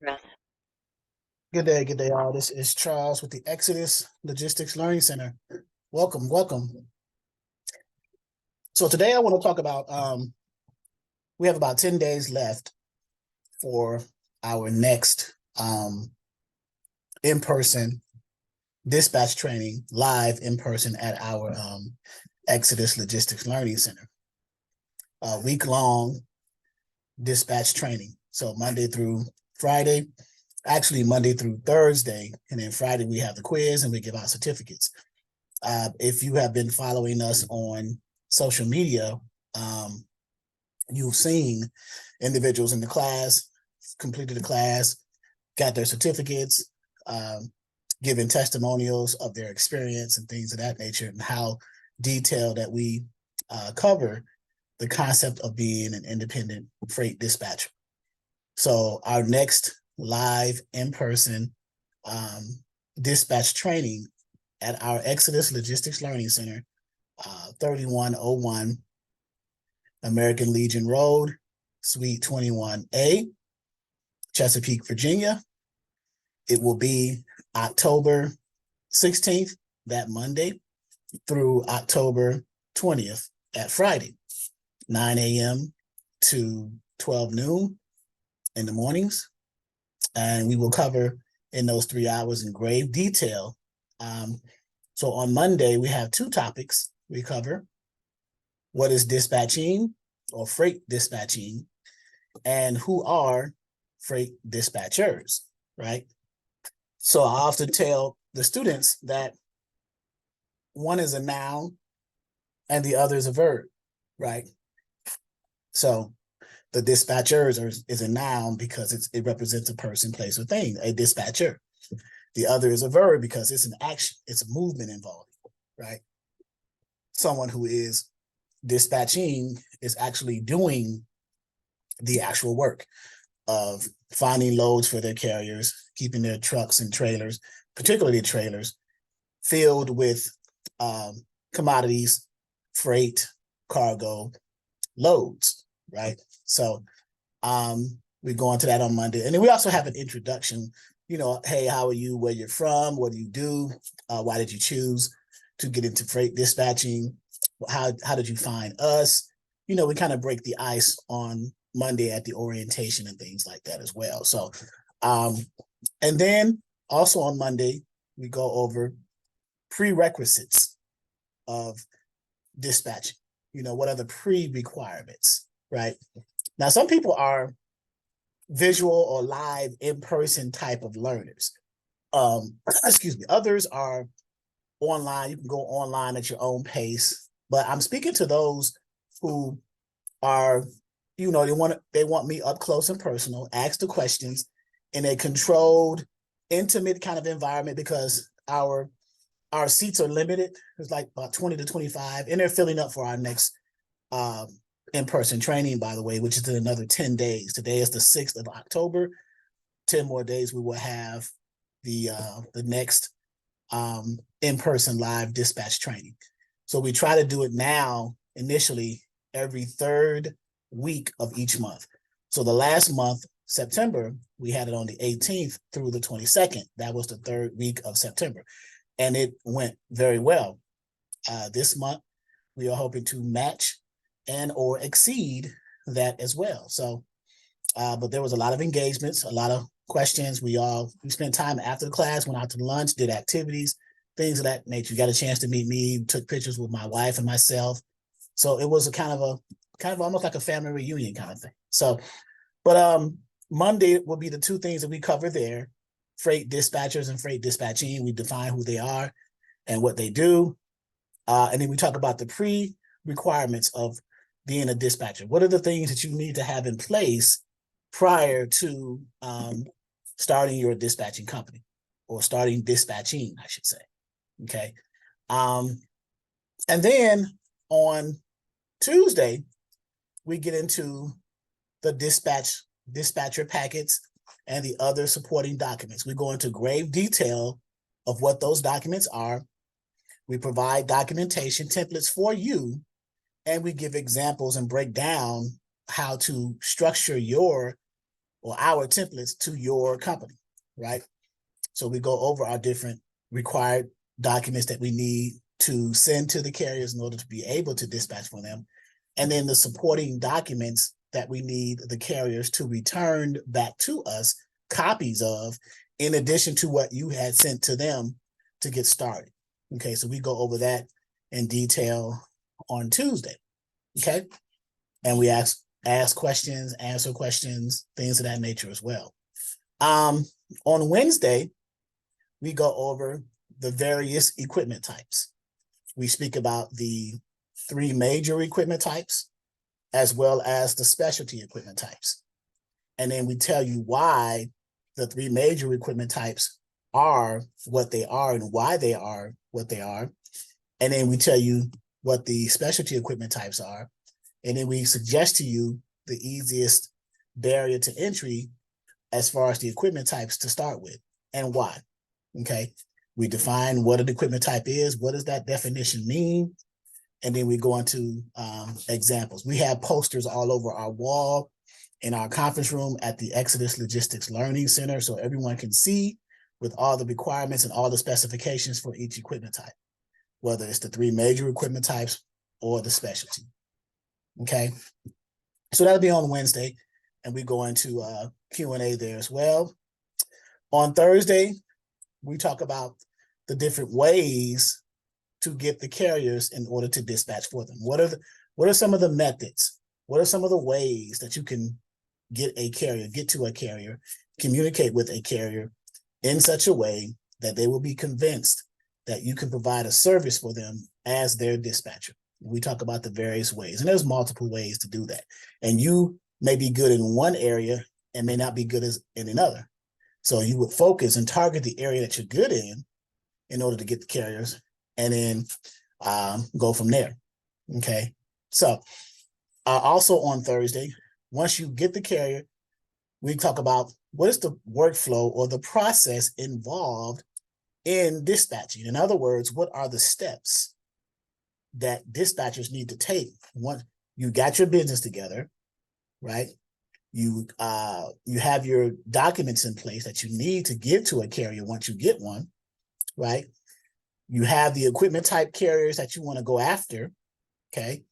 Breath. Good day, all. This is Charles with the Exodus Logistics Learning Center. Welcome, welcome. So today I want to talk about, we have about 10 days left for our next in-person dispatch training, live in person at our Exodus Logistics Learning Center. Week-long dispatch training. So Monday through Friday, actually Monday through Thursday, and then Friday we have the quiz and we give out certificates. If you have been following us on social media, you've seen individuals in the class, completed the class, got their certificates, giving testimonials of their experience and things of that nature, and how detailed that we cover the concept of being an independent freight dispatcher. So our next live in-person dispatch training at our Exodus Logistics Learning Center, 3101 American Legion Road, Suite 21A, Chesapeake, Virginia. It will be October 16th, that Monday, through October 20th, at Friday, 9 a.m. to 12 noon in the mornings. And we will cover in those 3 hours in grave detail. So on Monday, we have 2 topics we cover. What is dispatching or freight dispatching, and who are freight dispatchers, right? So I often tell the students that one is a noun and the other is a verb, right? So the dispatchers is a noun because it represents a person, place, or thing, a dispatcher. The other is a verb because it's an action, it's a movement involved, right? Someone who is dispatching is actually doing the actual work of finding loads for their carriers, keeping their trucks and trailers, particularly trailers, filled with commodities, freight, cargo, loads, right? So we go into that on Monday. And then we also have an introduction, hey, how are you, where you're from, what do you do, why did you choose to get into freight dispatching, how did you find us? We kind of break the ice on Monday at the orientation and things like that as well. So, and then also on Monday, we go over prerequisites of dispatching. What are the pre-requirements, right? Now, some people are visual or live in-person type of learners. Excuse me. Others are online. You can go online at your own pace. But I'm speaking to those who are, they want me up close and personal, ask the questions in a controlled, intimate kind of environment, because our seats are limited. There's like about 20 to 25, and they're filling up for our next in-person training, by the way, which is in another 10 days. Today is the 6th of October. 10 more days, we will have the next in-person live dispatch training. So we try to do it now, initially, every 3rd week of each month. So the last month, September, we had it on the 18th through the 22nd. That was the 3rd week of September. And it went very well. This month, we are hoping to match and or exceed that as well. So, but there was a lot of engagements, a lot of questions. We spent time after the class, went out to lunch, did activities, things of that nature. You got a chance to meet me, took pictures with my wife and myself. So it was a kind of almost like a family reunion kind of thing. So, but Monday will be the 2 things that we cover there: freight dispatchers and freight dispatching. We define who they are and what they do. And then we talk about the pre-requirements of being a dispatcher. What are the things that you need to have in place prior to starting your dispatching company, or starting dispatching, I should say. Okay. And then on Tuesday, we get into the dispatcher packets and the other supporting documents. We go into grave detail of what those documents are. We provide documentation templates for you, and we give examples and break down how to structure your or our templates to your company, right? So we go over our different required documents that we need to send to the carriers in order to be able to dispatch for them. And then the supporting documents that we need the carriers to return back to us copies of, in addition to what you had sent to them to get started. Okay, so we go over that in detail on Tuesday. Okay, and we ask questions, answer questions, things of that nature as well. On Wednesday, we go over the various equipment types. We speak about the 3 major equipment types, as well as the specialty equipment types. And then we tell you why the 3 major equipment types are what they are and why they are what they are. And then we tell you what the specialty equipment types are. And then we suggest to you the easiest barrier to entry as far as the equipment types to start with and why. Okay, we define what an equipment type is. What does that definition mean? And then we go into examples. We have posters all over our wall in our conference room at the Exodus Logistics Learning Center, so everyone can see with all the requirements and all the specifications for each equipment type, whether it's the 3 major equipment types or the specialty. Okay, so that'll be on Wednesday, and we go into Q&A there as well. On Thursday, we talk about the different ways to get the carriers in order to dispatch for them. What are some of the methods? What are some of the ways that you can get to a carrier, communicate with a carrier in such a way that they will be convinced that you can provide a service for them as their dispatcher? We talk about the various ways, and there's multiple ways to do that. And you may be good in one area and may not be good in another. So you would focus and target the area that you're good in order to get the carriers, and then go from there. Okay. So also on Thursday, once you get the carrier, we talk about what is the workflow or the process involved in dispatching. In other words, what are the steps that dispatchers need to take once you got your business together, right? You have your documents in place that you need to give to a carrier once you get one, right? You have the equipment type carriers that you want to go after, okay?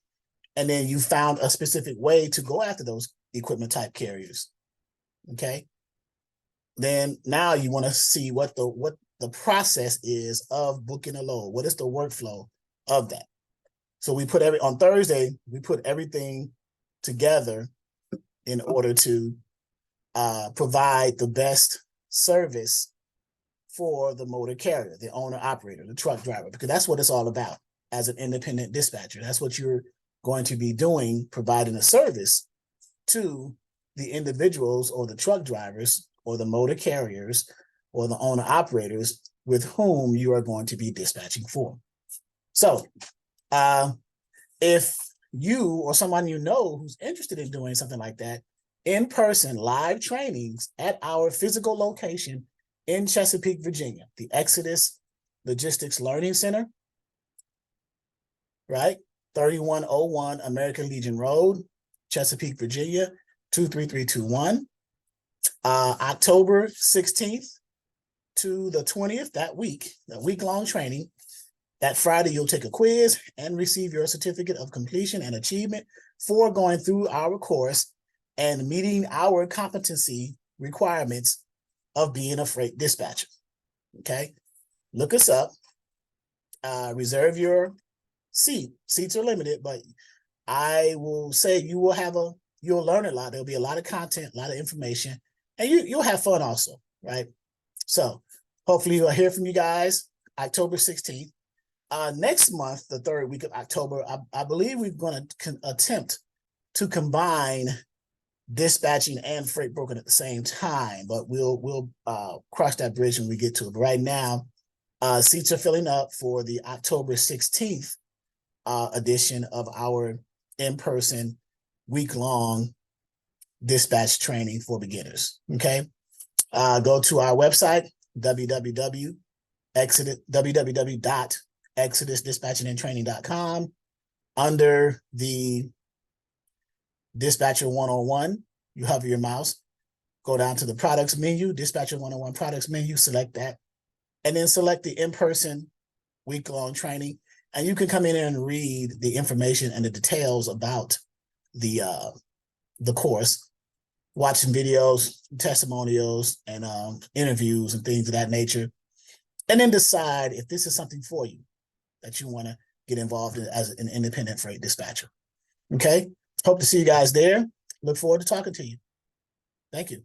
And then you found a specific way to go after those equipment type carriers, okay? Then now you want to see what the process is of booking a load. What is the workflow of that? So we put on Thursday, we put everything together in order to provide the best service for the motor carrier, the owner operator, the truck driver, because that's what it's all about as an independent dispatcher. That's what you're going to be doing, providing a service to the individuals or the truck drivers or the motor carriers or the owner operators with whom you are going to be dispatching for. So if you or someone you know who's interested in doing something like that, in-person live trainings at our physical location in Chesapeake, Virginia, the Exodus Logistics Learning Center, right? 3101 American Legion Road, Chesapeake, Virginia, 23321. October 16th to the 20th, that week-long training. That Friday, you'll take a quiz and receive your certificate of completion and achievement for going through our course and meeting our competency requirements of being a freight dispatcher. Okay, look us up. Reserve your seat. Seats are limited, but I will say you'll learn a lot. There'll be a lot of content, a lot of information, and you'll have fun also, right? So hopefully you'll hear from you guys October 16th. Next month, the 3rd week of October, I believe we're going to attempt to combine dispatching and freight broking at the same time, but we'll cross that bridge when we get to it. But right now, seats are filling up for the October 16th edition of our in-person week-long dispatch training for beginners. Okay, go to our website, www.exodusdispatchingandtraining.com. Under the Dispatcher 101, you hover your mouse, go down to the products menu, Dispatcher 101 products menu, select that, and then select the in-person week-long training. And you can come in and read the information and the details about the course, watch some videos, testimonials, and interviews and things of that nature, and then decide if this is something for you that you want to get involved in as an independent freight dispatcher. Okay? Hope to see you guys there. Look forward to talking to you. Thank you.